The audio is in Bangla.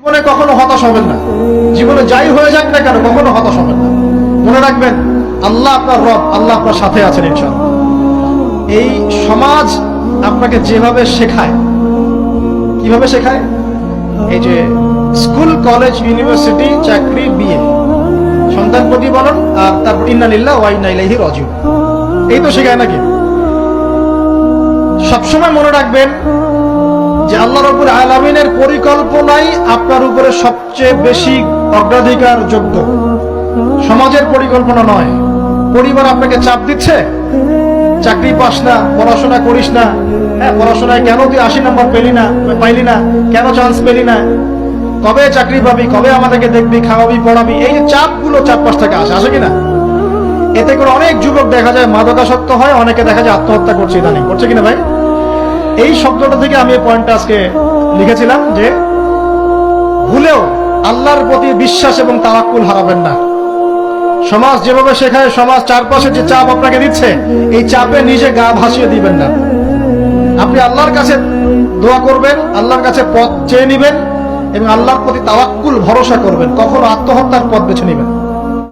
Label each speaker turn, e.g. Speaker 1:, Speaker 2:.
Speaker 1: জীবনে কখনো হতাশ হবেন না। জীবনে যাই হয়ে যাক না কেন কখনো হতাশ হবেন না। মনে রাখবেন আল্লাহ আপনার রব, আল্লাহ আপনার সাথে আছেন ইনশাআল্লাহ। এই সমাজ আপনাকে যেভাবে শেখায়, কিভাবে শেখায়, এই যে স্কুল, কলেজ, ইউনিভার্সিটি, চাকরি, বিয়ে, সন্তান প্রতিপালন, আর তারপর ইন্না লিল্লাহি ওয়া ইন্না ইলাইহি রাজিউন, এই তো শেখায় নাকি? সবসময় মনে রাখবেন যে আল্লাহ রাব্বুল আলামিনের পরিকল্পনাই আপনার উপরে সবচেয়ে বেশি অগ্রাধিকার যোগ্য, সমাজের পরিকল্পনা নয়। পরিবার আপনাকে চাপ দিচ্ছে, চাকরি পাস না, পড়াশোনা করিস না, হ্যাঁ পড়াশোনায় কেন তুই 80 নম্বর পাইলি না, কেন চান্স পেলি না, কবে চাকরি পাবি, কবে আমাদেরকে দেখবি, খাওয়াবি, পড়াবি, এই চাপগুলো চারপাশ থেকে আসে কিনা? এতে করে অনেক যুবক দেখা যায় মাদকাসক্ত হয়, অনেকে দেখা যায় আত্মহত্যা করছে, ইদানিং করছে কিনা ভাই? এই শব্দটা থেকে আমি এই পয়েন্টটা আজকে লিখেছিলাম যে ভুলেও আল্লাহর প্রতি বিশ্বাস এবং তাওয়াক্কুল হারাবেন না। সমাজ যেভাবে শেখায়, সমাজ চারপাশে যে চাপ আপনাকে দিচ্ছে, এই চাপে নিজে গা ভাসিয়ে দিবেন না। আপনি আল্লাহর কাছে দোয়া করবেন, আল্লাহর কাছে পথ চেয়ে নিবেন এবং আল্লাহর প্রতি তাওয়াক্কুল ভরসা করবেন। কখনো আত্মহত্যার পথ বেছে নিবেন।